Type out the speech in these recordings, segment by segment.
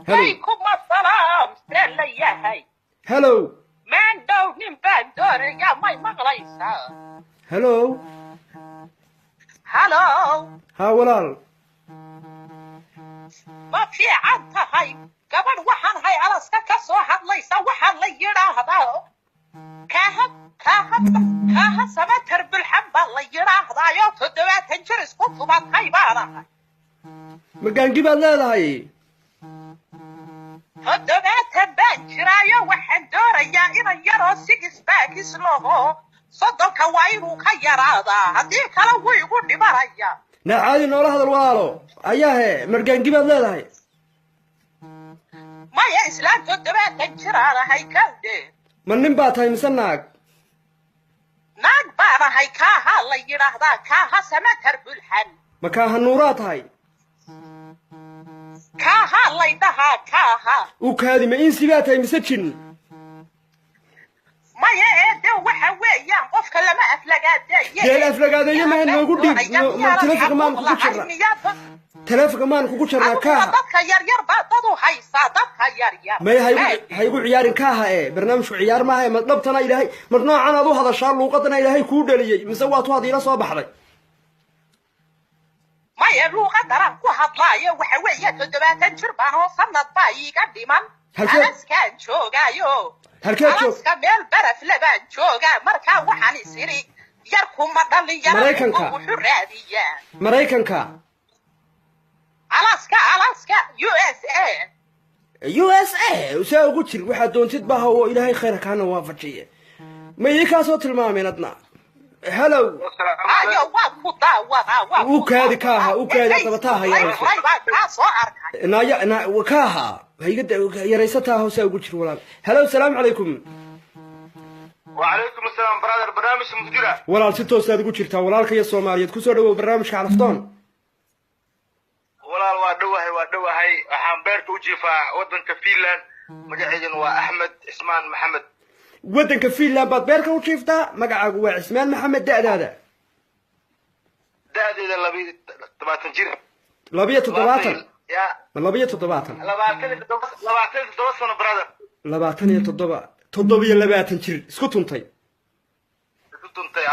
عليكم السلام سلا يا هاي هلو من دو نبان دور يا ماي مغليسا هلو هلو ها ولال ما في عنتا هاي قبل وحن هاي على سكا واحد ليس وحن ليرا هذا كاها سمتر بالحبة ليرا هذا يا تدوات تنجرس كنت ما هاي بارا مقان قبل لا هاي تدوات بانجرايا وحن دور يا إنا يرو سيكس باكس لوهو صدق وايرو خيرادا هديك لو يقول لي برايا نا عادي نولا هذا الوالو اياه مرقان قبل لا هاي ما يا إسلام تدوات تنجرانا هاي كالدي من نبات هاي مسناك ناق بارا هاي كاها ليرا هذا كاها سمتر بالحن مكاها النورات هاي كاها ليدها كاها وكادي ما إنسي بات هاي مسجن ما يأدو وحويا قفك لما أفلقات دي الأفلقات دي ما هنو قدي ما تلفق مان كوكو شرا تلفق مان كوكو شرا كاها ضدك ير بطدو هاي صادتك ير ما هيقول عيار كاها ايه برنامج عيار ما هي مطلبتنا إلهي مرنوع عنا ذو هذا الشهر لوقتنا إلهي كود لي مسواتو هذه لا صباح لي ما يروق دران كو هضلايا وحويا تدبات جربان وصنت باي قديما ألاسكان شوغايو ألاسكا ميل برف لبان شوغا مركا وحاني سيري يركو مدلي يركو وحراديا مريكنكا ألاسكا USA وساو قلت واحد دون تتباها وإلهي خيرك أنا وافجية ما يكاسو تلمامين أدنا هلو وكادي كاها وكادي طبطاها يا ريسة نا وكاها هي قد يا ريستها وساو قلت ولا هلو السلام عليكم وعليكم السلام برادر برنامج مفجرة ولا ستة أستاذ قلت ولا الكيا الصومالية كسر برنامج عرفتون ولا الوادوه هاي حامبرت وجيفا ودن كفيلان مجاهدين وأحمد عثمان محمد ودن كفيلان بعد بيرك وشيفتا مقعد وعثمان محمد دادا دادا لبي تباتن جير لبيه تضباطن يا لبيه تضباطن لباتن تضباطن برادر لباتن تضبيه لباتن جير اسكو تنتي تنتي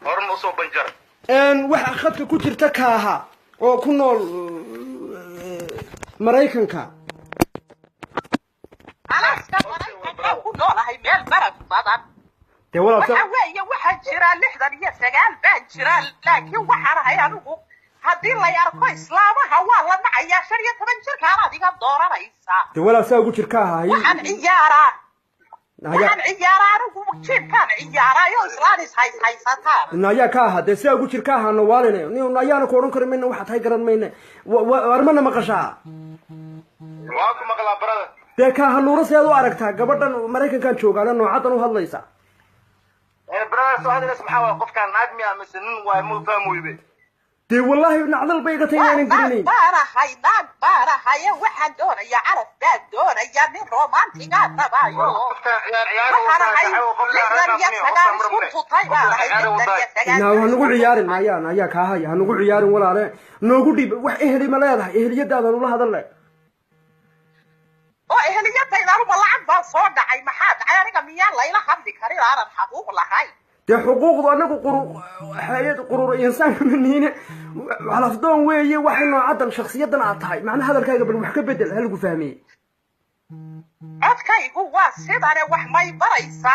هورن وسو بنجر ان waxa khadka ku jirta kaaha oo ku nool Mareykanka Alaska ku noolahay meel baraf badan de wala waxa jira 69 baan jira laakiin waxaan ahay anigu hadii la yarko islaamaha waa la nacaya 15 jirkaan adiga dooranaysa de wala saa ugu jirkaaha waxaan ciyaaraa anigu jirkaan ciyaarayo islaamis haysataa naya kaaha de saa ugu jirkaaha nawaalina ni nayana ku oran karin meena waxa tahay garan meena warmana maqashaa waa ku maqlaa brother de kaaha nuura seed u aragtaa gabadhan Mareykanka joogaana noocadan u hadlaysa brother soo hadalay maxaa qofkan naagmi ama sanin waa muu fahmoybe دي والله نعدل بيقة تيجي نقولني. بارا هاي واحد دون يا عرف باد دون يا من رومانتي قاعد تبايو. هنقول عيار ما يا كهاي هنقول عيار ولا لا نقول دي وح إهلي ملاذها إهلي يد هذا والله هذا لا. إهلي يد هذا والله عم بصور دعي محاد عيارك ميان ليلة خمدي كرير عرف حقوق الله هاي. ده حقوق أنك حياة قرور إنسان من هنا على فضون ويا وحنا عدل شخصيتنا عطاي معنى هذا الكاي قبل محكي بدل هل فاهمي أذكى هو سيدنا وحماي بريسا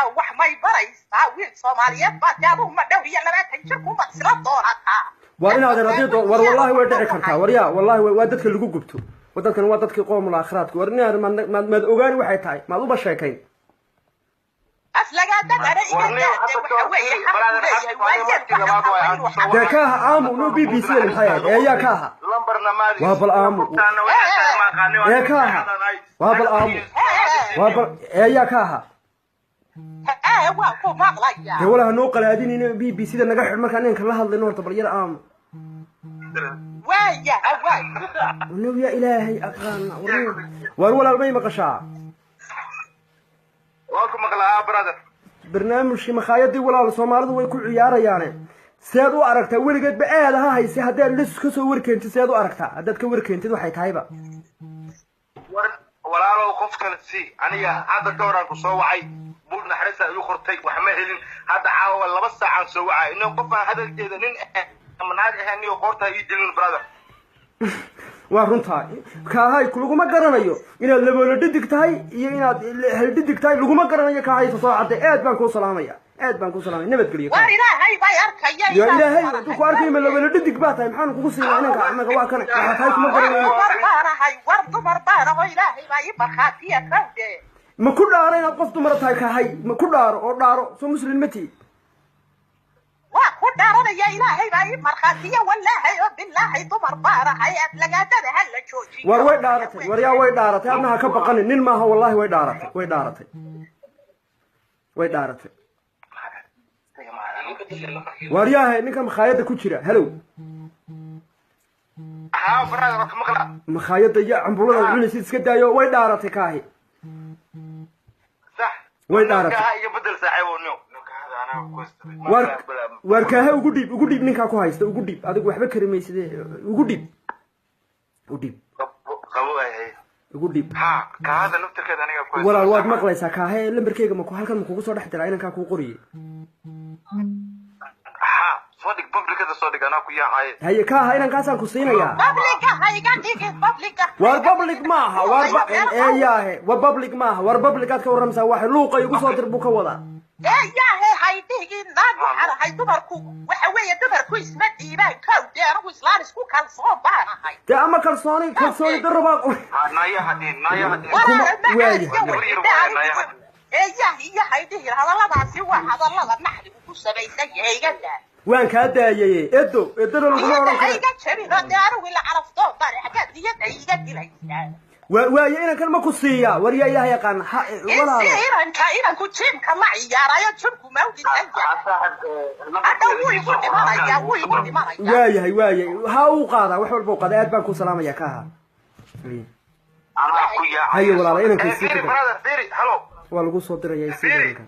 وين صوماليات باتيابهم مدوية لما تنشركم مكسرات دوراتها وأنا هذا رديد والله ودعي كرتا وريا والله ودتك اللي جوجبته ودتك قوم الآخرات ورني ما أوجاني واحد تاي ما ضب الشيكين ده كاها آمو نو بي بي سي الحياة يا كاها وابل آمو يا كاها وابل آمو وابل يا كاها ده ولا هنوقل هادين بي بي سي ده نجح المكان إنك الله الله نور طب يا آمو ونو يا إلهي أقران ولا المي مقشع واكم مقلها برادر برنامج مخايدي ولا Soomaalidu way ku ciyaarayaan seed u aragtaa weligeed ba aadaha haysi hadii lis ka soo warkeentay seed u aragtaa hadad ka warkeentid waxay tahayba walaalo qofkan si aniga hadda dooran ku soo wacay budna xarisa igu qortay wax ma helin hadda caawa 2 saacan soo wacay inuu qof aan hadalkeeda nin amnaad ahaan iyo qorta ii dilin brother waa runtaa kaahay kuluguma garanayo inaad laboola dhidig tahay iyo inaad hal dhidig tahay laguma garanayo kaahay soo caday aad baan ku salaamaya nabad geliyo waa ilaahay bay arkaya ya ilaahay intuu ku arkay ma laboola dhidig baa tahay maxaan kugu siinaa inanka anaga waa kana waxa tahay kuma garanayo war dumar baana oo ilaahay bay barxaatiya kawde ma ku dhaaro inaad qof dumar tahay kaahay ma ku dhaaro oo dhaaro soo muslim mati waa ku dhaaranaya ilaahay bay marxaatiya wallahi oo billahi dumar baana hayad lagaadada hal la joojiyo war way dhaaratay war yaa way dhaaratay adna ka baqanin nin maaha wallahi way dhaaratay war yaa ninka makhaayada ku jira hello brother maqla makhaayada ya ambulada cunaysid iska daayo way dhaaratay kaahi صح way dhaaratay iyo bedel saaxiibowno war kaaha ugu dhiib ninka ku haysta ugu dhiib adigu waxba karimaysid ugu dhiib ugu dhiib ha kaada naftirkeeda aniga ku walaal waad maqlaysaa kaaha lambarkeyga ma ku halkan ma kugu soo dhex diraa inanka ku qoriyay ha صدق publicada soo dhigana ku yaacay haye kaaha inankaasaan ku siinayaa publica hayga dhigay publica war public maaha war eeyahe war public maaha war public aad ka waramsaa waxa luuqa igu soo dir buu ka wadaa eeyahe haydigi naagu xarahay dumarku waxa weeye dumarku isma dhiibaan kawde anigu islaan isku kalsoon baanahay dee ama kalsooni darro baa naya hadin eeyahe iyo haydigi hadalladaasi waa hadallada naxdi ku samaysan yahay igada waan kaa daayay edona laguma oran karo iga jabin oo dee anigu ila caraftoon baan xaggaad niyadda iga dilaysaa waaye inankan ma ku siiyaa war yaa ilaah yaqaan walaal inanku jimka ma ciyaarayo jimku ma u dhintay hadda wuu igu dhimanaya waayahay ha uu qaadaa wax walba u qaaday aad baan ku salaamaya kaaha haye walaala inankiisii waa lagu soo diraya isiidanka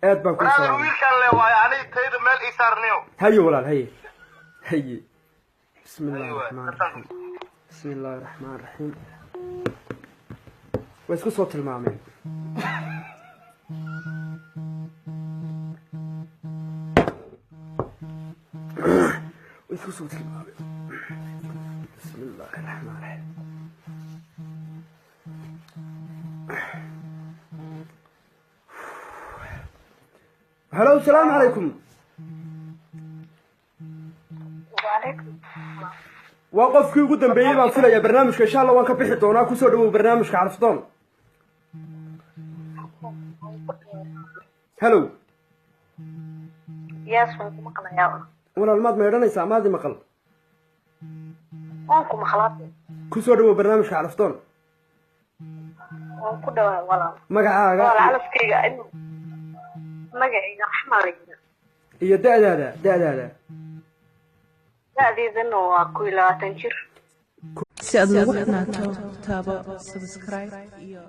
aad baan ku salaamay wiilkan le waay anay tayda meel ii saarniyo haye walaal haye bismillahir rahmaanir rahiim way isku soo tilmaameen bismillahir rahmaanir rahiim هلو السلام عليكم وعليكم وقفكي ugu dambeeyay baan filayaa barnaamijka insha Allah waan ka bixi doonaa ku soo dhawow barnaamijka Carafdoon هلو yes waan ku maqlayaa walaal maad meedhanaysaa maadi maqal waan ku maqlaa ku soo dhawow barnaamijka Carafdoon waan ku dhawaad walaal magacaaga walaal alafkayga magacayga Axmed iyo da'daada da'deedana waa 22 jir si aad ugu xirnaato taabo subscribe iyo